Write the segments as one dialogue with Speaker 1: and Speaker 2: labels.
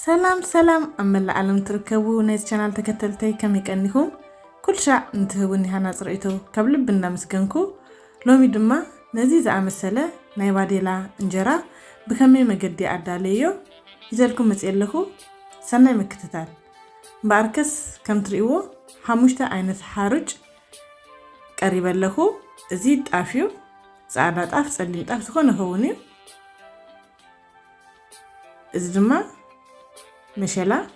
Speaker 1: سلام سلام أمل العالم تركبوا ناس channel تكتلتي كم يكنيهم كل شيء انتهوني هنا صريتو قبل بنا مسكنكو لومي دما نزيز عمسلة نايواديلا انجرا بكمي مقدي عداليو يزالكم مسئلهو سنة مكتتال باركس كم تريوو حموشتا عينة حارج قريبا لهو زيد عافيو سعادات عف سليمت عف تكون هوني إذا مشلا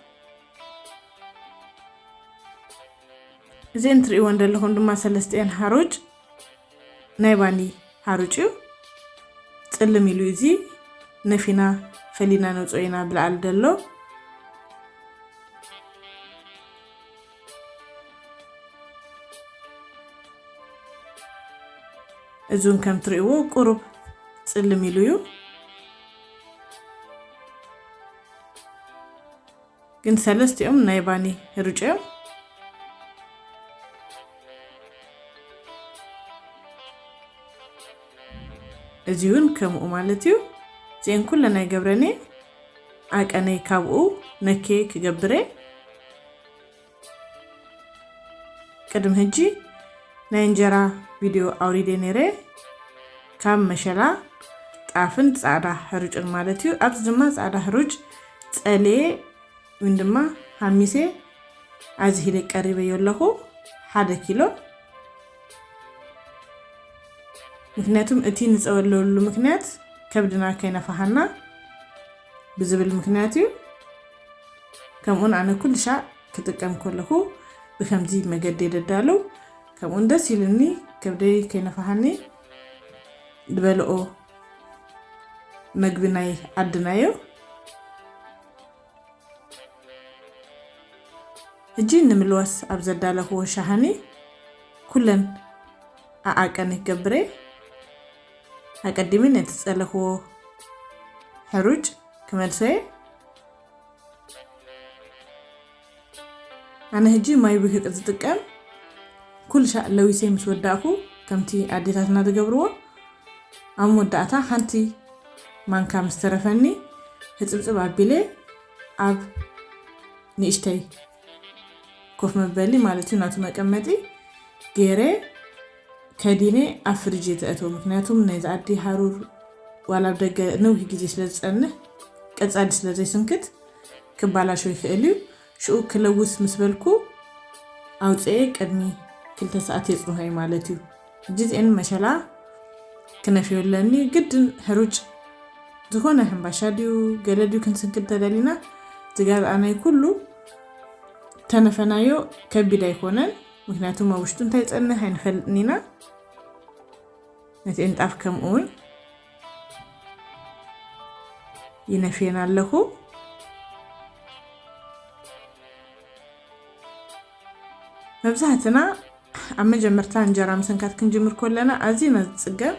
Speaker 1: زين تري وندر لهون دما سلستين حروج نايباني حروجيو تسلم يلوزي نفينا فلينا نوصينا بالعل دلو ازون كم تريو قرب تسلم يلويو ግን ሰለስቲኦም ናይ ባኒ ርጭዮም እዚውን ከምኡ ማለት እዩ ዜን ኩለ ናይ ገብረኔ አቀነይ ካብኡ ነኬ ክገብረ ቅድም ህጂ ናይ እንጀራ ቪዲዮ አውሪዴ ነረ ካብ መሸላ ጣፍን ጻዕዳ ሕሩጭን ማለት እዩ ኣብዚ ድማ ጻዕዳ ሕሩጭ ጸሌ وندما حميسه عزيه لقريبه يلهو 1 كيلو ምክንያቱም እቲ ንጸወለሉ ምክንያት ከብድና ከይነፋሃና ብዝብል ምክንያት እዩ ከምኡን አነ ኩል ሻ ክጥቀም ከለሁ በከምዚ መገደ ይደዳለው ከምኡን ደስ ይልኒ ከብደይ ከይነፋሃኒ ድበልኦ መግብናይ አድናዮ እጂን ንምልዋስ አብዘዳለሁ ወሻሃኒ ኩለን አቀን ይገብረ አቀድሚን የተጸለሁ ሕሩጭ ከመልሰይ አነ ህጂ ማይ ብክ ዝጥቀም ኩል ሻ ለዊሴ ምስወዳኹ ከምቲ አዲታትና ተገብርዎ አም ወዳታ ሓንቲ ማንካ ምስተረፈኒ ህጽብጽብ አቢለ አብ ንእሽተይ ኮፍ መበሊ ማለት ነው ናቱ መቀመጢ ገሬ ከዲኔ አፍሪጅ ተአቶ ምክንያቱም ነዛ አዲ ሐሩር ዋላ ደገ ነው ጊዜ ስለጸነ ቀጻድ ስለዘይ ስንክት ክባላሾ ይፈልዩ ሹ ክለውስ ምስበልኩ አውጼ ቀድሚ ክልተ ሰዓት ይጽሩሃይ ማለት እዩ ጅዝን መሸላ ከነፊውለኒ ግድን ሕሩጭ ዝሆነ ህምባሻዲዩ ገለዲዩ ክንስንክት ተደሊና ዝጋር አናይ ኩሉ ተነፈናዮ ከቢዳ ይሆነን ምክንያቱም አውሽቱን ታይጸነ ሃይንፈልኒና ነቴን ጣፍ ከምኡን ይነፊናለሁ መብዛህትና አመጀመርታ እንጀራ መስንካት ክንጅምር ኮለና አዚና ጽገም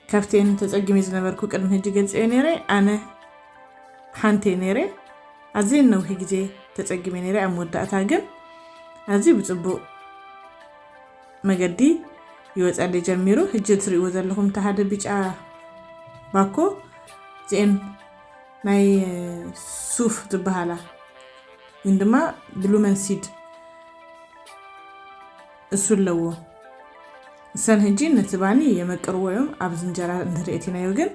Speaker 1: ከፍቴን ተጸግሚ ዝነበርኩ ቅድም ህጂ ገልጽ ነሬ አነ ሓንቴ ነሬ አዚን ነው ጊዜ ተጸግሚ ነሬ አሞዳታ ግን አዚ ብጽቡ መገዲ ይወጻል ጀሚሩ ህጂ ትሪው ዘለኹም ተሃደ ቢጫ ባኮ ዜን ናይ ሱፍ ዝባሃላ ወንድማ ብሉመን ሲድ እሱለዎ ሰን ህጂ ነትባኒ የመቅርወዮም አብዝ እንጀራ እንተሪእቲናዮ ግን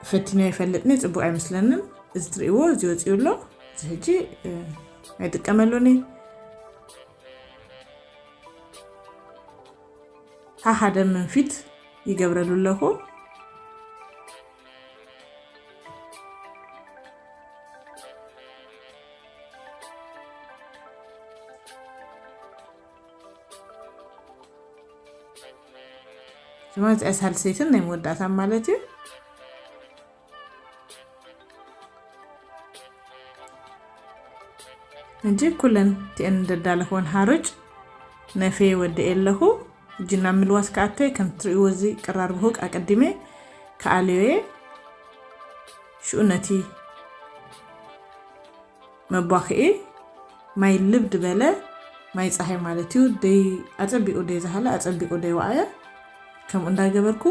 Speaker 1: ፈቲና ይፈልጥኒ ጽቡ አይመስለንም እዚ ትሪው ዝወጽዩሎ ህጂ አይጥቀመሉኒ ሓደ መንፊት ይገብረሉለሁ ጀማዝ አሳል ሴትን ነው ወዳታ ማለት እዩ እንጂ ኩለን እንደዳለሆን ሐሩጭ ነፌ ወደኤለሁ ጅና ምልዋስ ካተ ከም ትሪወዚ ቀራርብሁ አቀድሜ ከአሊዌ ሹነቲ መባኺ ማይ ልብድ በለ ማይ ፀሐይ ማለት እዩ ደይ አጸቢቁ ደይ ዘሃለ አጸቢቁ ደይ ዋያ ከም እንዳገበርኩ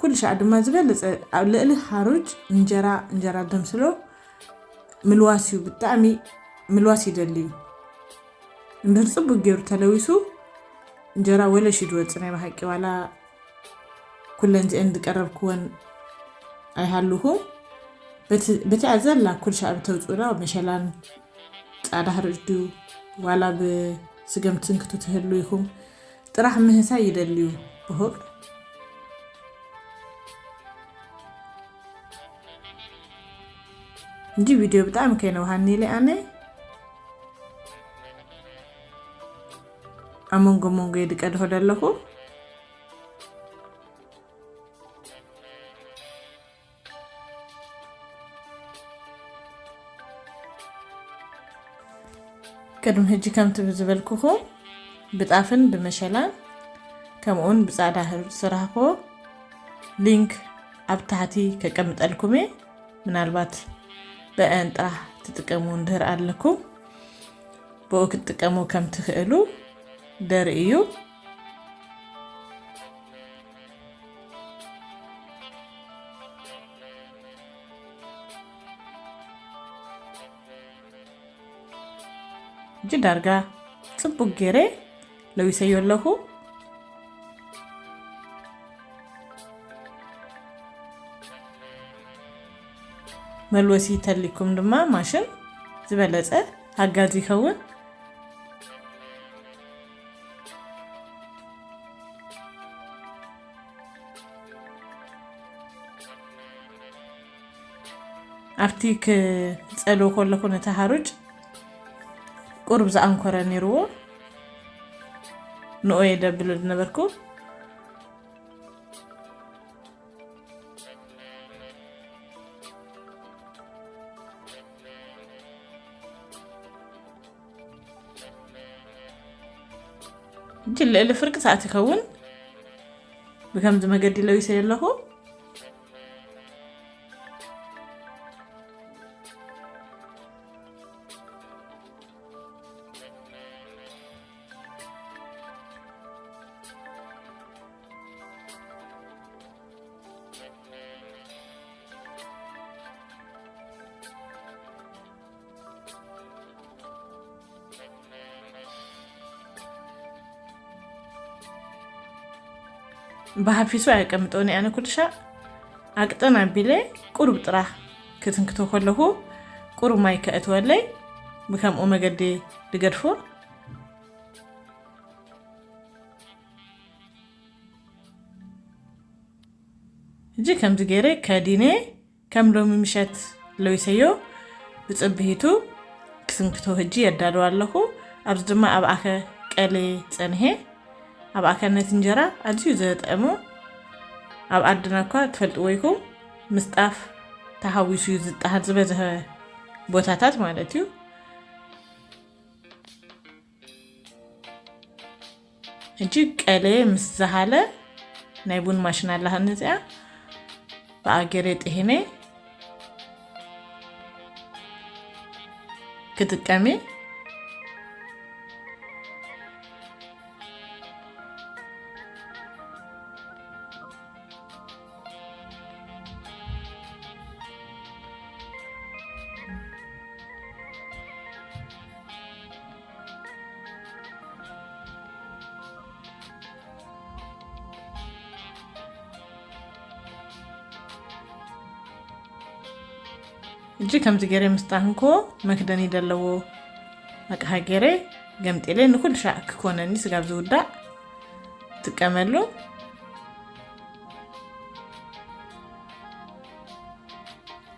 Speaker 1: ኩል ሻ ድማ ዝበለጸ ልዕሊ ሐሩጭ እንጀራ ደምስሎ ምልዋስዩ ብጣዕሚ ምልዋስ ይደልዩ እንድር ጽቡቅ ገይሩ ተለዊሱ እንጀራ ወለሽ ይድወጽ ናይ ባሕቂ ዋላ ኩለን ዚአን ዝቀረብክወን ኣይሃልኹም በቲ ኣዘላ ኩል ሻብ ተውፅኡላ መሸላን ጻዕዳ ሕርጭ ዋላ ብስገምትን ክትህሉ ይኹም ጥራሕ ምህሳ ይደልዩ ብሁር እንጂ ቪዲዮ በጣም ከይነውሃኒ ላይ ኣነ ኣሞንጎ ይድቀድሆ ደለኹ ቅድም ሕጂ ከምቲ ብዝበልኩኹም ብጣፍን ብመሸላን ከምኡን ብጻዕዳ ሕርጭ ስራሕኮ ሊንክ ኣብ ታሕቲ ከቀምጠልኩም ምናልባት በአን ጥራሕ ትጥቀሙ እንድህር ኣለኩም ብኡ ክትጥቀሙ ከም ትኽእሉ ደርኢ እዩ እጂ ዳርጋ ጽቡቅ ገይረ ለዊሰዮ ኣለኹ መልወሲ ተሊኩም ድማ ማሽን ዝበለጸ ሓጋዚ ይኸውን ኣብቲ ክጸልዎ ከለኹ ነቲ ሓርጭ ቁርብ ዝኣንኮረ ነይርዎ ንኦ የደብል ዝነበርኩ جل فرق ساعة يكون بكم زي ما قد لو يصير له بحفيسو يقمطوني انا كل شيء اقطنا بيلي قرب طرح كتنكتو كله قرب ماي كاتولي بكم اومغدي دغدفو جي كم زغيري كاديني كم لو مشات لو يسيو بصبهيتو كتنكتو هجي يدادو الله ابز دما اباخه قلي صنهي أب أكلنا تنجرة أجيو زاد أمو أب أدنى كوا تفلت ويكم مستعف تحويسو يزد أحد زبزها بوتاتات مالتيو هجيك ألي مسزهالة نايبون ماشنا لها نزع بأجريت هنا كتكامي እጂ ከም ዝገረ ምስታንኮ መክደኒ ደለዎ አቅሃ ገረ ገምጤለ ንኩል ሻዕ ክኮነኒ ስጋብ ዝውዳ ትቀመሉ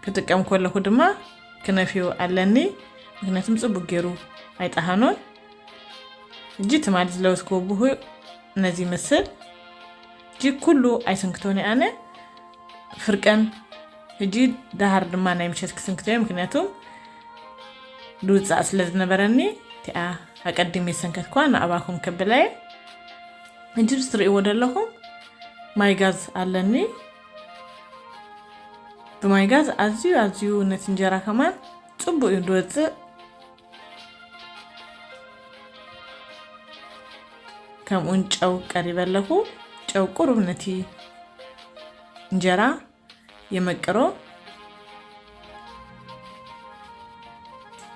Speaker 1: ክትቀም ኮለኹ ድማ ክነፊው ኣለኒ ምክንያቱም ጽቡቅ ገይሩ ኣይጣሃኖን እጂ ተማሊ ዝለውስኮ ብሁ ነዚ መስል እጂ ኩሉ ኣይሰንክቶኒ ኣነ ፍርቀን هجي دهر دما نايم شات كسنكتو مكنياتو دوز أصل نبرني تأ أقدم يسنكت كوانا أباكم كبلاي هجي بستري ودلهم ماي غاز علني بماي غاز أزيو نتنجرا كمان صبو يدوز كم أنج أو قريب له أو قرب نتي انجرا يمكرو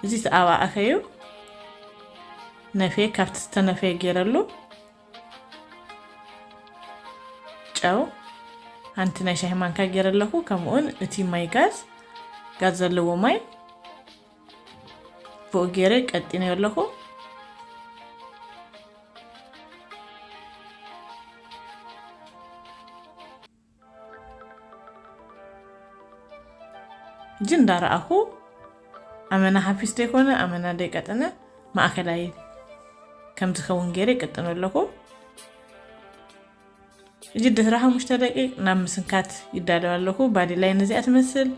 Speaker 1: እዚ ተኣባ ኣኸዩ ነፌ ካብቲ ዝተነፈ ገይረሉ ጨው ሓንቲ ናይ ሻሂ ማንካ ገይረለኹ ከምኡን እቲ ማይ ጋዝ ዘለዎ ማይ ፎቅ ገይረ ቀጥነ ያለኹ جندار أخو أمنا حفيز تكونه أمنا ديكتنا ما أكلاي كم تخون غيري كتنو لكو جد راح مشترك نام مسنكات يدالو لكو بعد لاي نزي أتمثل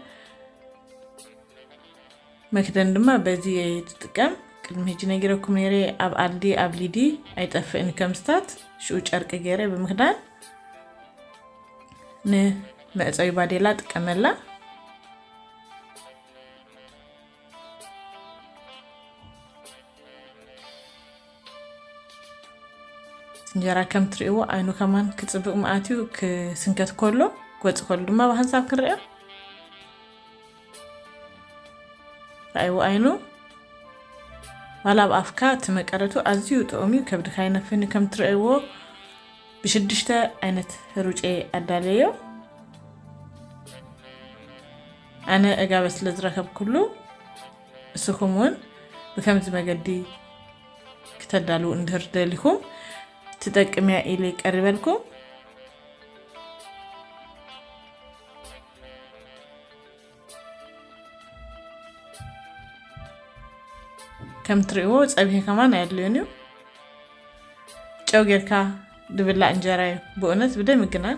Speaker 1: ما كدن دما بزي تتكم كلمة هجي نجيركم نيري أب ألدي أب ليدي أيتأفق إنكم ستات شو أرك غيري بمخدان ما أزاي بعد لا تكمل እንጀራ ከም ትሪእዎ አይኑ ከማን ክጽብቕ ማአትዩ ክስንከት ከሎ ጎጽ ከሎ ድማ በሐንሳብ ክርአ رايو አይኑ ዋላብ አፍካ ተመቀረቱ አዝዩ ጥዑሚ ከብድካ ይነፍን ከም ትሪእዎ ብሽድሽተ አይነት ሩጬ አዳለዮ አነ እጋበስ ለዝረከብ ኩሉ እስኹምውን በከምዝ መገዲ ከተዳሉ እንድር ደሊኩም تتقميا إلي قربلكم كم تريو صبيه كمان يدلونيو ጨው ጌርካ ድብላ እንጀራ በእውነት በደም ይገናል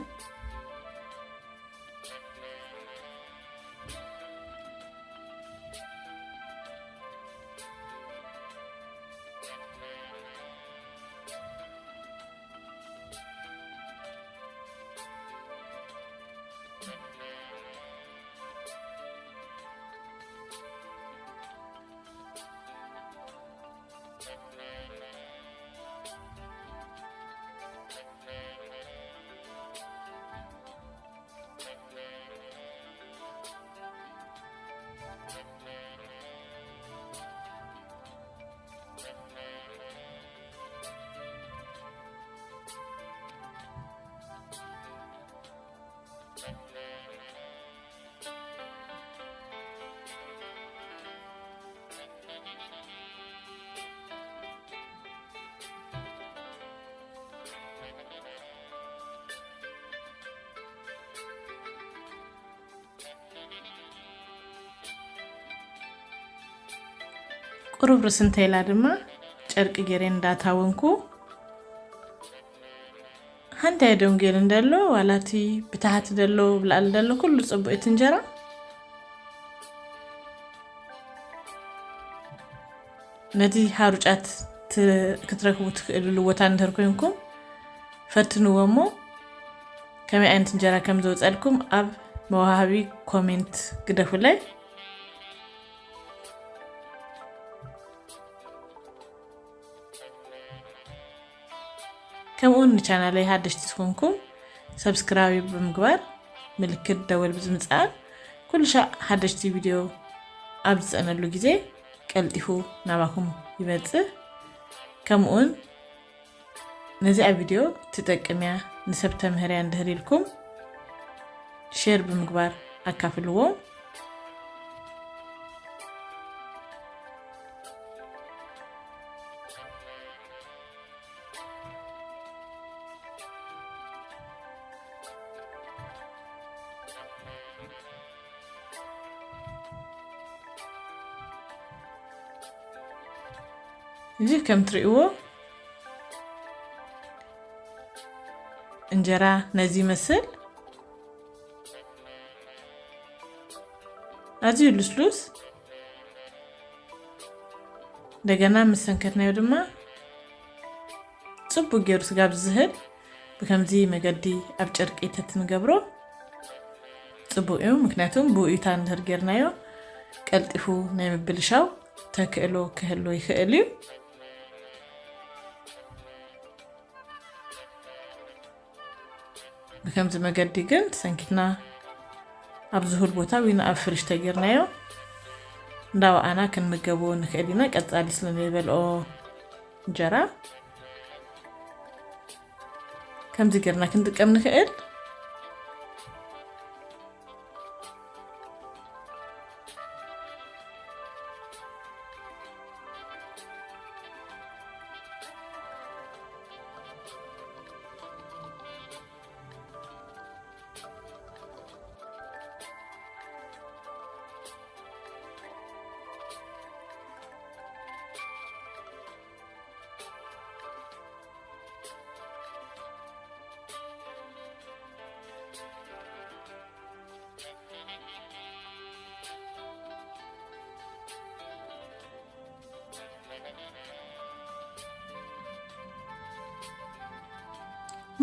Speaker 1: قرب رسنتي لادما ጨርቅ ገሬ እንዳታወንኩ ሃንታ ደንገል እንደሎ ዋላቲ ብታህት ደሎ ብላል ደሎ ኩሉ ጽቡእ እንጀራ ነዲ ሃሩጫት ክትረክቡ ትክእሉ ቦታ እንደርኩንኩም ፈትኑዎሞ ከመይ አይነት እንጀራ ከም ዘውጸልኩም አብ መዋሃቢ ኮሜንት ግደፉላይ كمون channel هادش تكونكم سبسكرايب بمقبار ملكت دول بزمصال كل شيء هادش فيديو ابز انا لو غزي قلطفو ناباكم يبص كمون نزي فيديو تتقميا نسبت مهريا اندهريلكم شير بمقبار اكافلو نجي كم تريقوا انجرا نزي مسل ازيو لسلوس دغنا مسنكتنا يودما صبو غيرس غاب زهل بكمزي مغدي اب ጨርቂ ተትንገብሮ صبو يوم مكنياتهم بو ايتان درغيرنايو ቀልጥፉ ናይ ምብልሻው ተክእሎ ክህሎ ይኽእልዩ بكم زي ما قد قلت سنكتنا أبزهول بوتا وين أفرش تجرنايو እንዳው ኣና ክንምገቦ ንኽእል ኢና ቀጻሊ ስለዘይበልኦ እንጀራ ከምዚ ጌርና ክንጥቀም ንኽእል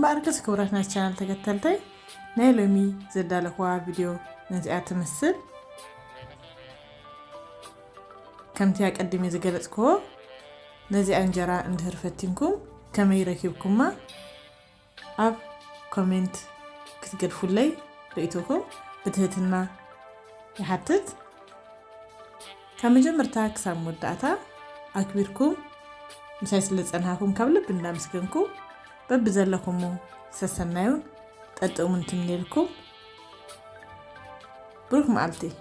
Speaker 1: باركس كوراتنا الشانل تكتلتي نايلومي زدالكوا فيديو نزيعة تمثل كمتي أقدمي زقلتكوا نزيع انجرا اندهر فتنكم كما يركبكم ما أب كومنت كتقرفوا لي رأيتوكم بتهتنا يحتت كما جمرتا كسام مدعتا أكبركم مسايس لزنهاكم كابل بندامسكنكم ببزلكم سسنايون تقومون تمنيلكم بروك معلتي